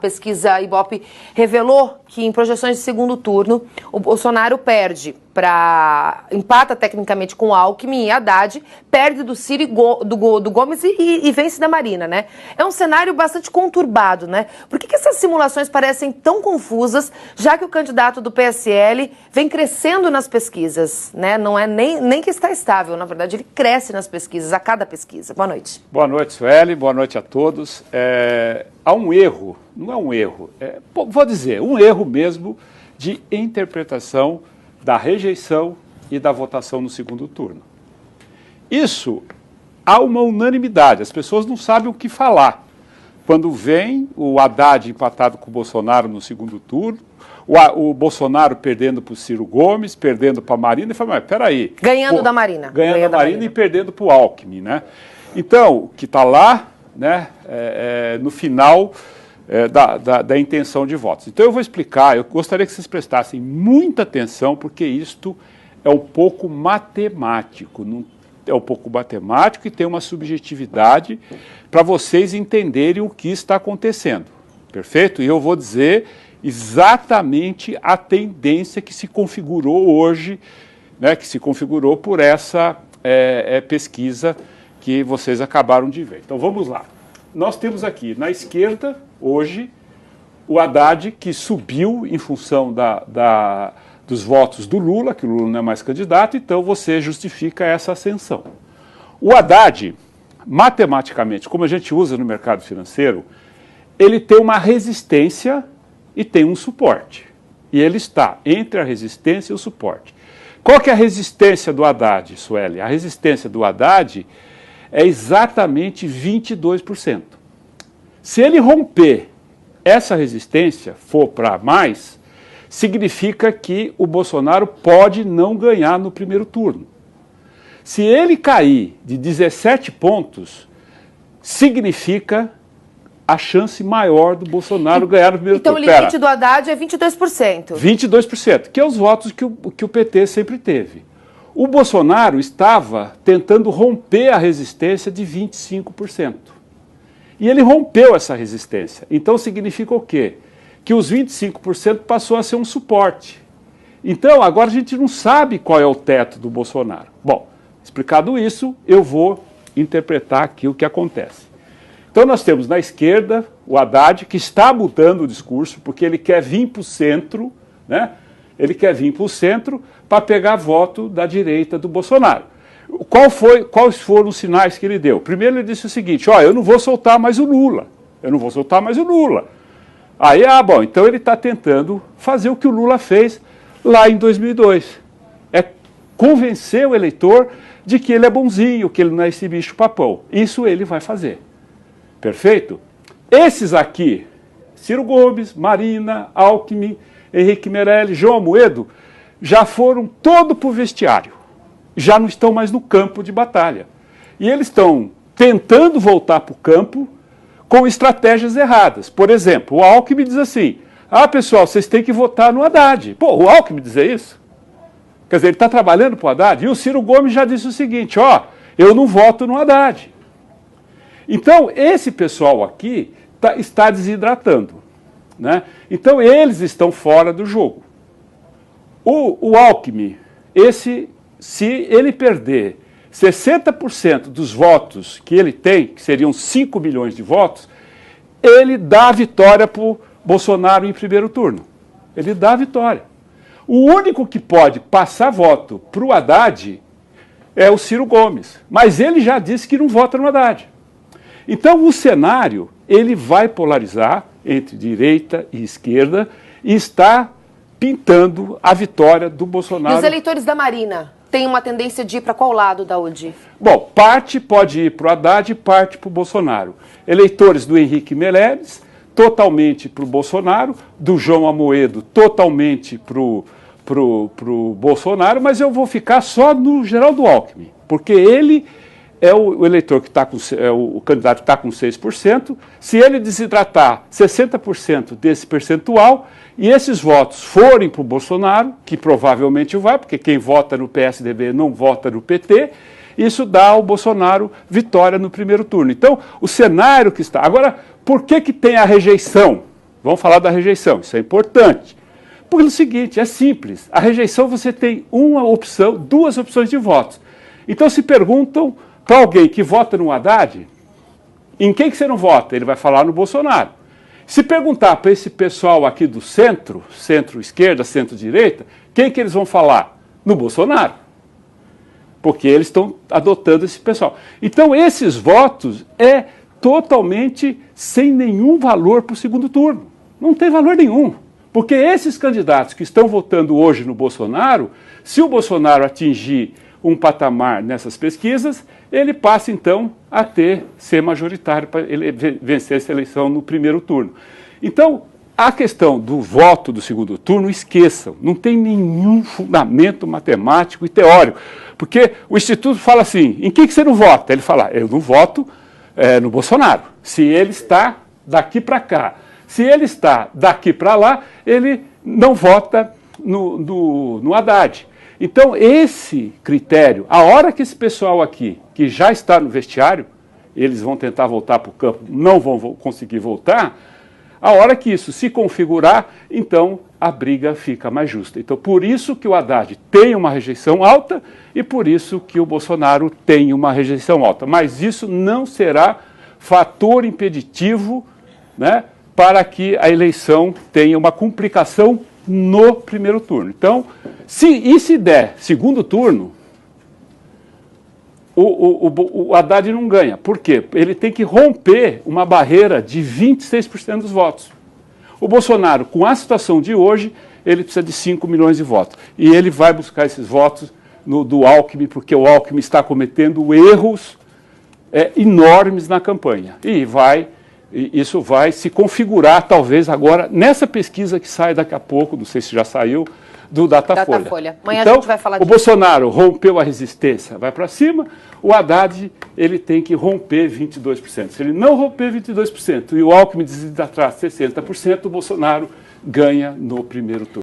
pesquisa Ibope revelou que em projeções de segundo turno, o Bolsonaro empata tecnicamente com o Alckmin e Haddad, perde do Ciro do Gomes e vence da Marina, né? É um cenário bastante conturbado, né? Por que essas simulações parecem tão confusas, já que o candidato do PSL vem crescendo nas pesquisas, né? Não é nem que está estável, na verdade, ele cresce nas pesquisas, a cada pesquisa. Boa noite. Boa noite, Sueli, boa noite a todos. Há um erro, não é um erro, vou dizer, um erro mesmo de interpretação da rejeição e da votação no segundo turno. Isso, há uma unanimidade, as pessoas não sabem o que falar. Quando vem o Haddad empatado com o Bolsonaro no segundo turno, o Bolsonaro perdendo para o Ciro Gomes, perdendo para a Marina, e fala, mas peraí. Ganhando da Marina. Ganhando da Marina e perdendo para o Alckmin, né? Então, o que está lá, né, no final da intenção de votos. Então eu vou explicar, eu gostaria que vocês prestassem muita atenção, porque isto é um pouco matemático, e tem uma subjetividade para vocês entenderem o que está acontecendo, perfeito? E eu vou dizer exatamente a tendência que se configurou hoje, né, que se configurou por essa pesquisa que vocês acabaram de ver. Então vamos lá. Nós temos aqui na esquerda, hoje, o Haddad, que subiu em função dos votos do Lula, que o Lula não é mais candidato, então você justifica essa ascensão. O Haddad, matematicamente, como a gente usa no mercado financeiro, ele tem uma resistência e tem um suporte. E ele está entre a resistência e o suporte. Qual que é a resistência do Haddad, Sueli? A resistência do Haddad é exatamente 22%. Se ele romper essa resistência, for para mais, significa que o Bolsonaro pode não ganhar no primeiro turno. Se ele cair de 17 pontos, significa a chance maior do Bolsonaro ganhar no primeiro turno. Então o limite do Haddad é 22%. 22%, que é os votos que o PT sempre teve. O Bolsonaro estava tentando romper a resistência de 25%. E ele rompeu essa resistência. Então significa o quê? Que os 25% passou a ser um suporte. Então agora a gente não sabe qual é o teto do Bolsonaro. Bom, explicado isso, eu vou interpretar aqui o que acontece. Então nós temos na esquerda o Haddad, que está mudando o discurso, porque ele quer vir para o centro, né? Ele quer vir para o centro para pegar voto da direita do Bolsonaro. Quais foram os sinais que ele deu? Primeiro ele disse o seguinte, eu não vou soltar mais o Lula, Aí, bom, então ele está tentando fazer o que o Lula fez lá em 2002. É convencer o eleitor de que ele é bonzinho, que ele não é esse bicho papão. Isso ele vai fazer. Perfeito? Esses aqui, Ciro Gomes, Marina, Alckmin, Henrique Meirelles, João Amoedo, já foram todo para o vestiário. Já não estão mais no campo de batalha. E eles estão tentando voltar para o campo com estratégias erradas. Por exemplo, o Alckmin diz assim, pessoal, vocês têm que votar no Haddad. Pô, o Alckmin dizer isso? Quer dizer, ele está trabalhando para o Haddad? E o Ciro Gomes já disse o seguinte, eu não voto no Haddad. Então, esse pessoal aqui está desidratando, né? Então, eles estão fora do jogo. O Alckmin, se ele perder 60% dos votos que ele tem, que seriam 5 milhões de votos, ele dá a vitória para o Bolsonaro em primeiro turno. Ele dá a vitória. O único que pode passar voto para o Haddad é o Ciro Gomes. Mas ele já disse que não vota no Haddad. Então o cenário, ele vai polarizar entre direita e esquerda e está pintando a vitória do Bolsonaro. E os eleitores da Marina têm uma tendência de ir para qual lado da UDI? Bom, parte pode ir para o Haddad e parte para o Bolsonaro. Eleitores do Henrique Meirelles, totalmente para o Bolsonaro, do João Amoedo, totalmente para o Bolsonaro, mas eu vou ficar só no Geraldo Alckmin, porque ele é o eleitor que está com, o candidato que está com 6%, se ele desidratar 60% desse percentual e esses votos forem para o Bolsonaro, que provavelmente vai, porque quem vota no PSDB não vota no PT, isso dá ao Bolsonaro vitória no primeiro turno. Então, o cenário que está... Agora, por que tem a rejeição? Vamos falar da rejeição, isso é importante. Porque é o seguinte, é simples. A rejeição você tem uma opção, duas opções de votos. Então se perguntam para alguém que vota no Haddad, em quem que você não vota? Ele vai falar no Bolsonaro. Se perguntar para esse pessoal aqui do centro, centro-esquerda, centro-direita, quem que eles vão falar? No Bolsonaro. Porque eles estão adotando esse pessoal. Então esses votos é totalmente sem nenhum valor para o segundo turno. Não tem valor nenhum. Porque esses candidatos que estão votando hoje no Bolsonaro, se o Bolsonaro atingir um patamar nessas pesquisas, ele passa então a ser majoritário para ele vencer essa eleição no primeiro turno. Então, a questão do voto do segundo turno, esqueçam, não tem nenhum fundamento matemático e teórico. Porque o Instituto fala assim, em que você não vota? Ele fala, eu não voto no Bolsonaro, se ele está daqui para cá. Se ele está daqui para lá, ele não vota no Haddad. Então, esse critério, a hora que esse pessoal aqui, que já está no vestiário, eles vão tentar voltar para o campo, não vão conseguir voltar, a hora que isso se configurar, então a briga fica mais justa. Então, por isso que o Haddad tem uma rejeição alta e por isso que o Bolsonaro tem uma rejeição alta. Mas isso não será fator impeditivo, né, para que a eleição tenha uma complicação no primeiro turno. Então, se der segundo turno, o Haddad não ganha. Por quê? Ele tem que romper uma barreira de 26% dos votos. O Bolsonaro, com a situação de hoje, ele precisa de 5 milhões de votos. E ele vai buscar esses votos do Alckmin, porque o Alckmin está cometendo erros enormes na campanha. E isso vai se configurar, talvez, agora, nessa pesquisa que sai daqui a pouco, não sei se já saiu, do Datafolha. Amanhã então, a gente vai falar disso. O Bolsonaro rompeu a resistência, vai para cima, o Haddad ele tem que romper 22%. Se ele não romper 22% e o Alckmin desistir atrás 60%, o Bolsonaro ganha no primeiro turno.